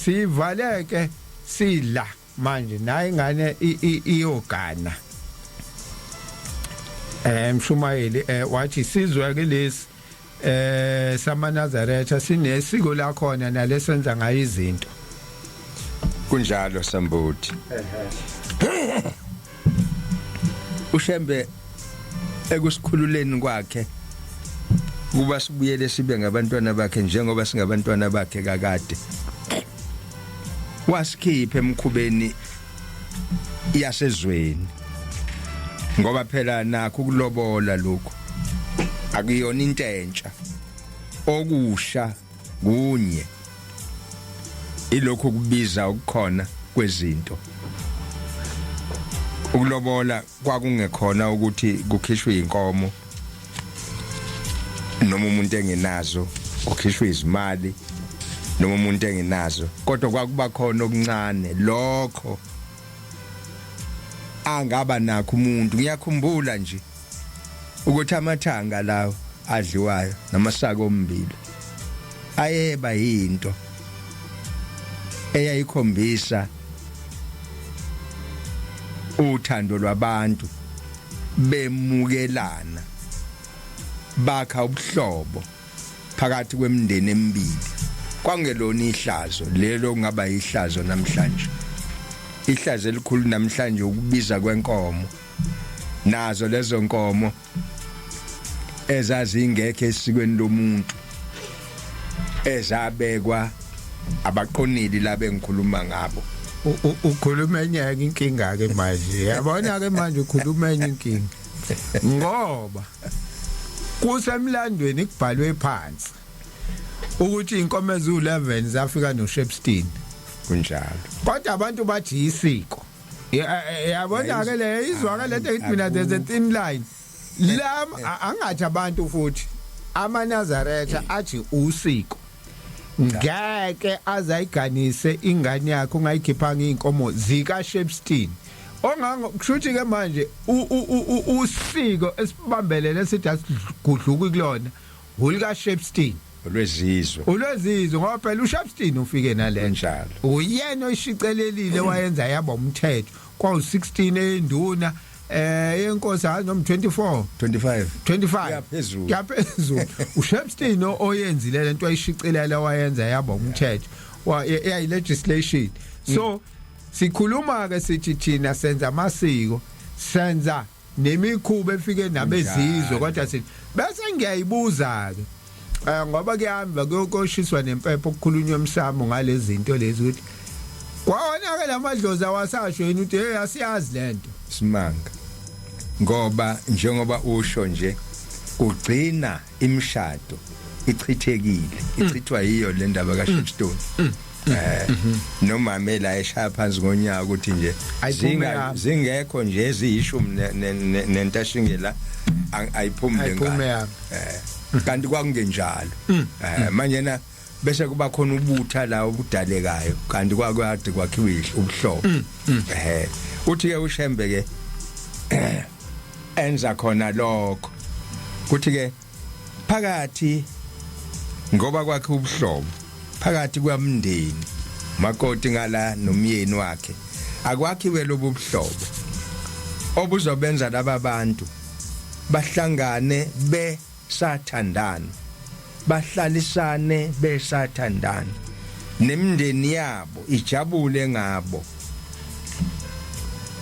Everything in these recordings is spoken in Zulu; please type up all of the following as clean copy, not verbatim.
sivaleke sidla manje naye ingane iyogana Mshumayeli wathi sizwe ke lesi samaNazaretha sinesiko la khona nalesenza ngayo izinto kunjalo Sambudi uShembe ekusikhululeni kwakhe kuba sibuyele sibe ngabantwana bakhe njengoba singabantwana bakhe kakade wasikhipha emkhubeni yasezweni ngoba phela nakho ukulobola lokho akuyona into entsha okusha kunye ilokho kubiza ukukhona kwezinto ukulobola kwakungekhona ukuthi kukhishwe inkomo noma umuntu engenazo kukhishwe izimali noma umuntu engenazo kodwa kwakuba khona okuncane lokho angaba nakho umuntu ngiyakhumbula nje ukuthi amathanga lawo adliwayo namasaka ombili ayeba yinto eyayikhombisa uthando lwabantu bemukelana bakha ubuhlobo phakathi kwemindeni emibili kwangelona ihlazo lelo kungaba ihlazo namhlanje ihlazo elikhulu namhlanje ukubiza kwenkomo nazo lezo nkomo ezazingekho esikweni lomuntu ezabekwa abaqonili labe ngikhuluma ngabo ukhuluma enye inkinga ke manje yabona ke manje ukhuluma enye inkinga ngoba kusemlandweni kubhalwe phansi ukuthi inkomo ezu11 zafika noShepstone kunjalo kodwa abantu bathi isiko yabona ke le izwakala lento ethi mina there's a thin line la angathi abantu futhi amaNazaretha athi usiko ngeke azayiganise ingane yakhe ungayikhiphanga inkomo zika Shepstone ongangokushuthi ke manje usiko esibambelele sithi asigudluki kulona ulika Shepstone ulwezizwe ngoba phela uShepstone ufike nalenjalo uyena oyishicelelile wayenza yaba umthetho kwawu16 enduna yenkosi noma 25 yaphezulu uShepstone oyenzile lento ayishicelela wayenza yaba umthetho eyayi legislation so sikhuluma ke sithi thina senza amasiko senza nemikhuba efike nabezizwe kodwa sithi bese ngiyayibuza ke ngoba kuyahamba kuyokoshiswa nempepho okukhulunywa emsamo ngalezi zinto lezi ukuthi kwaona ke lamadlozi awasasho yini ukuthi hey asiyazi lento simanga ngoba njengoba usho nje ugcina imishado ichithekile ichithwa yiyo le ndaba kaShepstone nomamela eshaya phansi ngonyaka ukuthi nje zingekho nje eziyishumi nentashingela ayiphumule ngani kanti kwakungenjalo manje na bese kuba khona ubutha la obudalekayo kanti kwakwade kwakhiwe ubuhlobo uthi ke uShembe ke enza khona lokho kuthi ke phakathi ngoba kwakhe ubuhlobo phakathi kwamndeni makoti ngala nomyeni wakhe akwakhiwe lobu buhlobo obuzobenza laba bantu bahlangane besathandana bahlalisane besathandana nemndeni yabo ijabule ngabo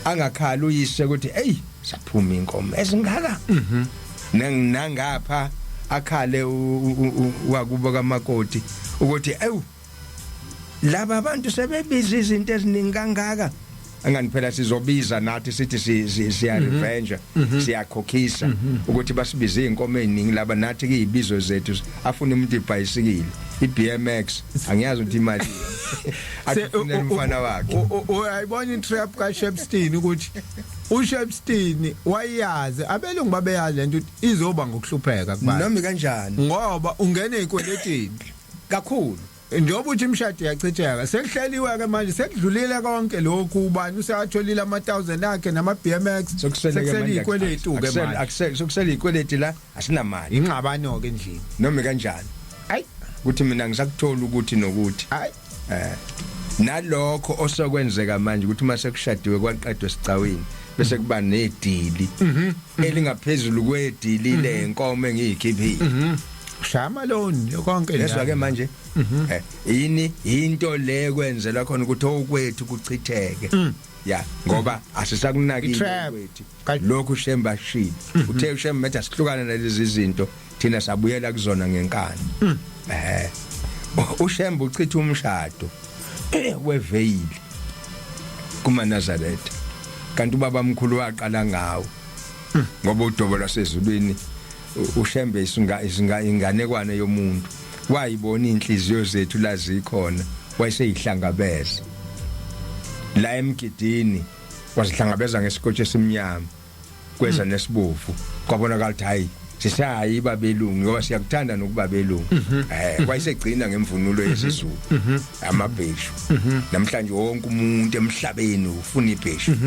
angakhala uyise ukuthi hey saphuma inkomo ezingaka nangapha akhale wakuba kamakoti ukuthi ewu laba abantu sebebiza izinto eziningi kangaka angani phela sizobiza nathi sithi siya revenge siyakhokhisa ukuthi basibize inkomo eziningi laba nathi ke izibizo zethu afuna umuntu ibhayisikile iBMX angiyazi ukuthi imali afuna umfana wakhe uyayibona intrap kaShepstone ukuthi uShepstone wayazi abelungu babeyazi lento ukuthi izoba ngokuhlupheka kubantu noma kanjani ngoba ungene ezikweletini kakhulu njengoba uthi imshado yachitheka sekuhleliwe ke manje sekudlulile konke lokhu ubani useyatholile ama1000 akhe nama BMX sekusele ikweletu ke manje sokusela ikweleti la asinamali ingxabano ke endlini noma kanjani hayi ukuthi mina ngisakuthola ukuthi nokuthi hayi nalokho osokwenzeka manje ukuthi mase kushadiwe kwaqedwe sicaweni bese kuba nedili elingaphezulu kwedili lenkomo engiyikhiphile shama loni konke leswa ke manje yini into le kwenzela khona ukuthi okwethu kuchitheke ya ngoba asisakunakile kwethu lokhu Shemba shini uthe uShemba methi asihlukana nalezi zinto thina sabuyela kuzona ngenkani uShemba uchitha umshado weveyili kuma Nazareth kanti ubaba omkhulu waqala ngawo ngoba udobo lwasezulwini uShemba inganekwane yomuntu wayibona inhliziyo zethu lazikhona wayeseyihlangabeza la emgidini wasihlangabeza ngesikotshi esimnyama kweza nesibofu kwabonakala ukuthi hayi sisayi babelungu ngoba siyakuthanda nokubabelungu kwayisegcina ngemvunulo yesizulu amabheshu namhlanje wonke umuntu emhlabeni ufuna ibheshu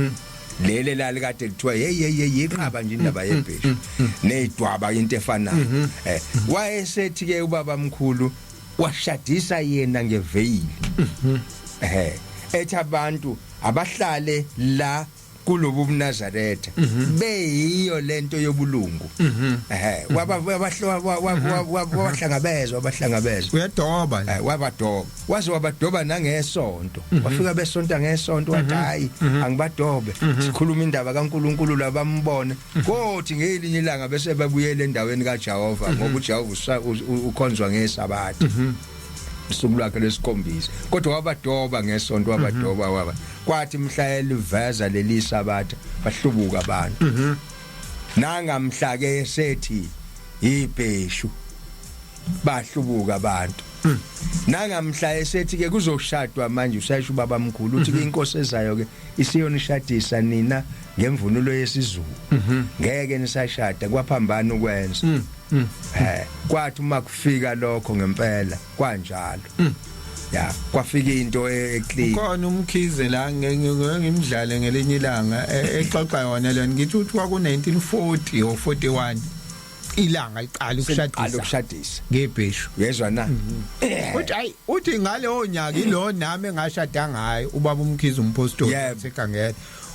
lele lali kade lithiwa yiqaba nje indaba yebheshu nezidwaba into efanayo wayesethi ke ubaba mkhulu washadisa yena ngeveyili ethi abantu abahlale la kulobu Nazaretha beyiyo lento yobulungu wabahlangabezwa uyadoba wabadoba waze wabadoba nangesonto wafika besonta ngesonto wathi hayi angibadobe sikhuluma indaba kaNkuluNkulu labambone kothi ngelinye ilanga bese babuyele endaweni kaJehova ngoba uJehova ukhonzwa ngeSabatha usuku lwakhe lesikhombisa kodwa wabadoba ngesonto wabadoba kwathi mhla eliveza leli Sabatha bahlubuka abantu nangamhla ke sethi ibheshu bahlubuka abantu nangamhla esethi ke kuzoshadwa manje usayisho ubaba mkhulu uthi inkosi ezayo ke isiyonishadisa nina ngemvunulo yesizulu ngeke nisashada kwaphambana ukwenza kwathi uma kufika lokho ngempela kwanjalo ya kwafika into eclean khona umkhize la ngimdlale ngelinye ilanga exoxa yona lena ngithi uthi kwaku 1940 or 41 ilanga iqala ukushadisa ngebheshu yezwa na uthi ngale onyaka ilo nami engashada ngayo ubaba umkhize umpostoli esekhangela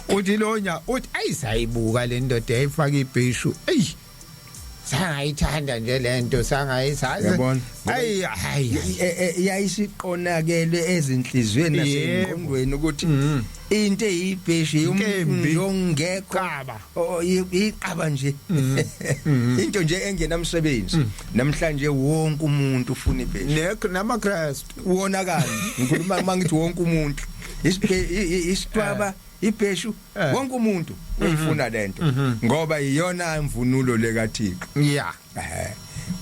uthi lo nyaka uthi ayisayibuka le ndoda eyifaka ibheshu sangayithanda nje lento sangayisazi yabona hayi yayisiqonakele ezinhlizweni nasengqondweni ukuthi into eyibheshu yongekho iqaba nje into nje engenamsebenzi namhlanje wonke umuntu ufuna ibheshu namaKristu wonakala ngikhuluma mangithi wonke umuntu isitwaba ibheshu wonke umuntu uyifuna lento ngoba iyona imvunulo lekaThixo yeah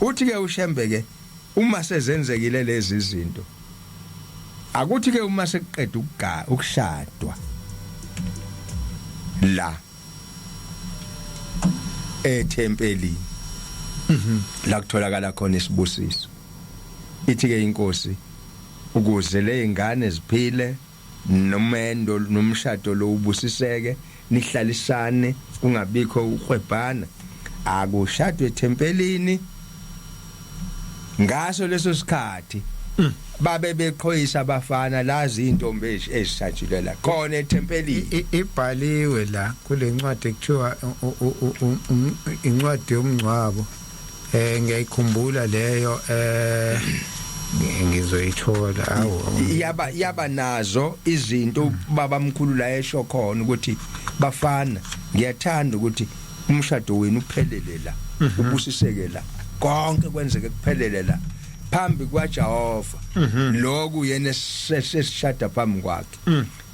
uthi ke uShembe ke uma sezenzekile lezi zinto akuthi ke uma sekuqeda ukushadwa la ethempelini la kutholakala khona isibusiso ithi ke inkosi ukuze le ingane ziphile nomendo nomshado lo ubusiseke nihlalisane kungabikho ukhwebhana akushadwe ethempelini ngaso leso sikhathi babe beqhoyisa abafana lazi intombi ezishajile la khona ethempelini ibhaliwe la kule ncwadi ekuthiwa incwadi yomncwabo ngiyayikhumbula leyo ngizoyithola yaba nazo izinto baba mkhulu la esho khona ukuthi bafana ngiyathanda ukuthi umshado wenu uphelele la ubusiseke la konke kwenzeke kuphelele la phambi kwaJehova lokhu yena sesishada phambi kwakhe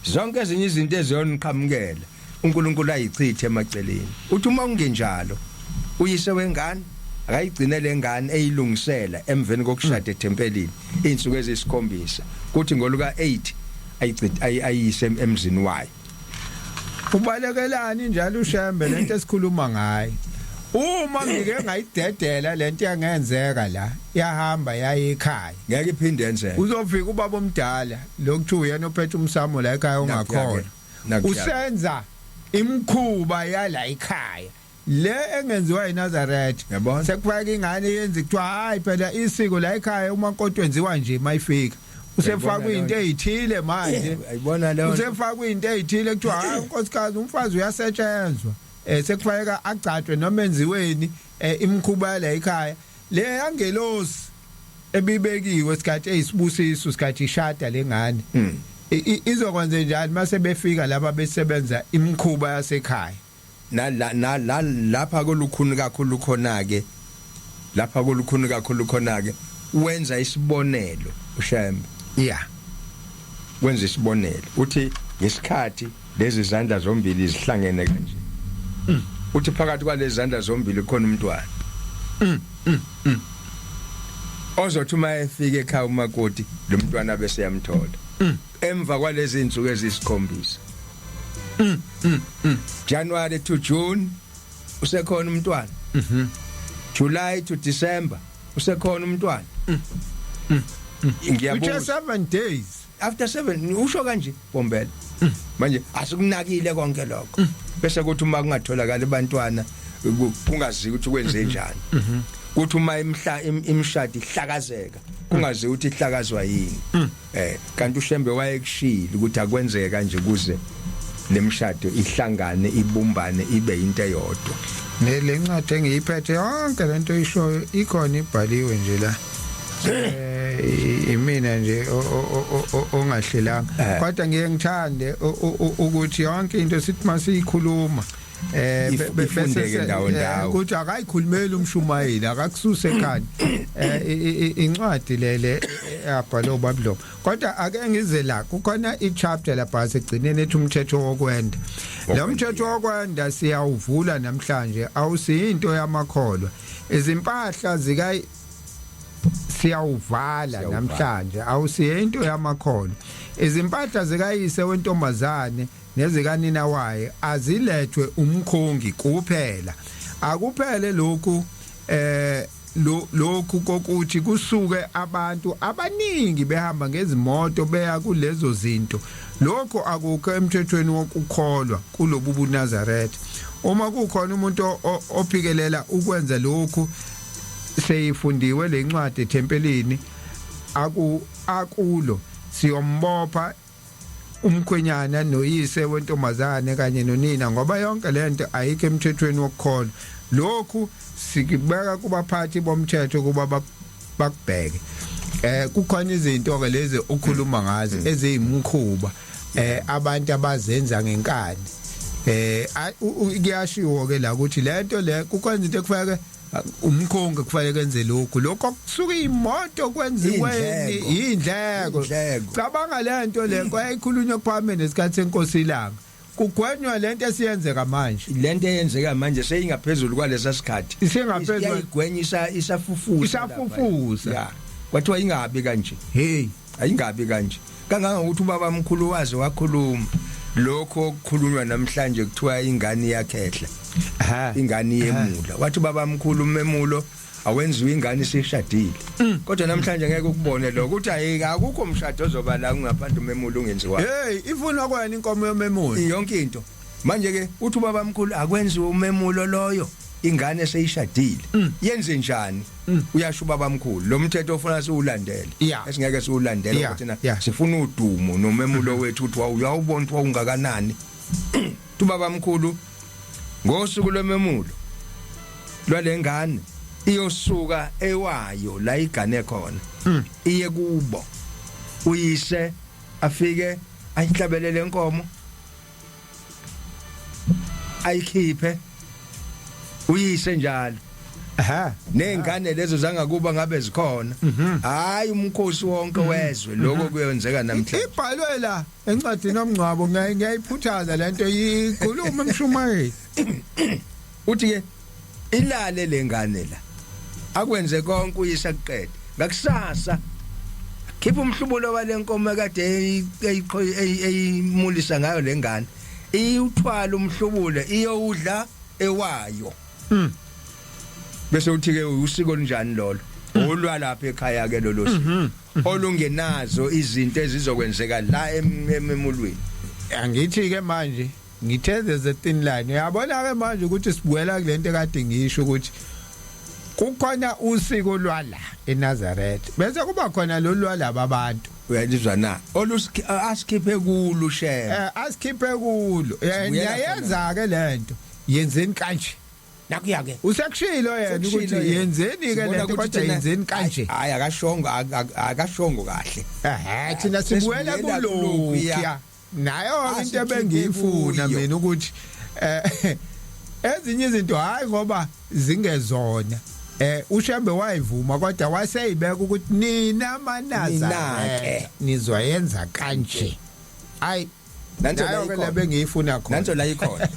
zonke ezinye izinto eziyoniqhamukela uNkulunkulu ayichithe emaceleni uthi uma kungenjalo uyise wengane akayigcine lengane eyilungisela emveni kokushada ethempelini insuku ezisikhombisa kuthi ngoluka 8 ayichithe ayise emzini wayo ubalekelani njalo uShembe lento esikhuluma ngayo uma ngike ngayidedela lento yangenzeka la yahamba yaye ekhaya ngeke iphinde yenzeke uzofika ubaba omdala lokuthu uyena ophethe umsamo la ekhaya ongakhona usenza imkhuba yala ekhaya le engenziwa iNazaretha Yabona. sekufaka ingane yenza kuthiwa hayi phela isiko la ekhaya umakoti wenziwa nje mayifika usefaka into ezithile manje ayibona leyo usefaka into ezithile kuthiwa hayi unkosikazi umfazi uyasetshenzwa sekufanele agcatshwe noma enziweni imkhuba la ekhaya le yangelosi ebibekiwe isikhathi eyisibusiso isikhathi ishada lengane izokwenza njani mase befika laba besebenza imkhuba yasekhaya lapha kolukhuni kakhulu khona ke lapha kolukhuni kakhulu khona ke wenza isibonelo uShembe yeah wenza isibonelo uthi ngesikhathi lezi zandla zombili zihlangene kanje uthi phakathi kwalezi zandla zombili khona umntwana ozothi uma efika ekhaya umakoti lo mntwana bese yamthola emva kwalezi insuku ezisikhombisa January to June usekhona umntwana July to December usekhona umntwana ngiyabuza 7 days after 7 usho kanje Bombela manje asikunakile konke lokho bese kuthi uma kungatholakala abantwana kungazi ukuthi kwenze njani kuthi uma imshadi ihlakazeka kungazi ukuthi ihlakazwa yini kanti uShembe wayekushila ukuthi akwenzeke kanje kuze lemshado ihlangane ibumbane ibe into eyodwa nelencwadi engiyiphethe yonke lento isho ikhona ibhaliwe nje la imina nje ongahlelanga kodwa ngeke ngithande ukuthi yonke into sithi masiyikhuluma bese ndawo ukuthi akayikhulumeli umshumayeli akakususe ekhaya incwadi lele yabhalwa uBabylon kodwa ake ngize la kukhona ichapter lapha segcineni ethi umthetho wokwenda lo mthetho wokwenda siyawuvula namhlanje awusiyinto yamakholwa izimpahla zika siyawuvala namhlanje awusiyinto yamakholwa izimpahla zikayise wentombazane nezikanina waye azilethwe umkhongi kuphela akuphele lokhu lokhu kokuthi kusuke abantu abaningi behamba ngezimoto beya kulezo zinto lokho akukho emthethweni wokukholwa kulobu buNazaretha uma kukhona umuntu ophikelela ukwenza lokhu seyifundiwe lencwadi eThempelini akulo siyombopha umkhwenyana noyise wentombazane kanye nonina ngoba yonke lento ayikho emthethweni wokukholwa lokhu sikibeka kubaphathi bomthetho kuba bakubheke kukhona izinto ke lezi okhuluma ngazo eziyimkhuba abantu abazenza ngenkani kuyashiwo ke la ukuthi lento le kukhona into ekufanele umkhongi kufanele kenze lokho kusuka imoto kwenziweni indleko cabanga lento le kwayikhulunywa kuphambene nesikhathi senkosi ilanga kugwenywa lento esiyenzeka manje lento eyenzeka manje seyingaphezulu kwalesa sikhathi isingaphezulu igwenyisa isafufusa yeah kwathiwa ingabi kanje ayingabi kanje kangangokuthi ubaba mkhulu wazi wakhuluma lokho okukhulunywa namhlanje kuthiwa ingane yakhehla ingane yemula wathi baba mkhulu memulo awenziwe ingane isishadile kodwa namhlanje ngeke ukubone lokho uthi akukho umshado ozoba la kungaphandle umemulo ungenziwa ifuna kwena inkomo yomemulo yonke into manje ke uthi baba mkhulu akwenziwe umemulo loyo ingane seyishadile yenze njani uyasho baba mkhulu lo mthetho ofuna siwulandele esingeke siwulandele ukuthi na sifuna udumo nomemulo wethu uthi uyawubona ukuthi ungakanani tu baba mkhulu ngosuku lwememulo lwalengane iyosuka ewayo la igane khona iye kubo uyise afike ayinhlabelele inkomo ayikhiphe uyise njalo nengane lezo zangakuba ngabe zikhona hayi umkhosi wonke wezwe lokho kuyenzeka namhlanje ibhalwe la encwadini omngcwabo ngiyayiphuthaza lento ikhuluma emshumayeli uthi ke ilale lengane la akwenze konke uyise kuqede ngakusasa khipha umhlubulo walenkomo kade eyimulisa ngayo lengane iyuthwala umhlubule iyowudla ewayo bese uthi ke usiko linjani lolo olwa lapha ekhaya ke lolo siko olungenazo izinto ezizokwenzeka la ememulweni angithi ke manje ngithe there's a thin line. Uyabona ke manje ukuthi sibuyela kulento ekade ngisho ukuthi kukhona usiko lwala eNazareth bese kuba khona lo lwalaba abantu uyalizwa na asikhiphe kulo share asikhiphe kulo yayenza ke lento yenzeni kanje nakuya ke usekushilo yena ukuthi yenzeni ke lento kodwa yenzeni kanje hayi akashongo kahle thina sibuela kulokhu nayo into ebengiyifuna mina ukuthi ezinye izinto hayi ngoba zingezona uShembe wayivuma kodwa waseyibeka ukuthi nina manaza nizwayenza kanje hayi nanzo la bengiyifuna khona nanzo la ikhona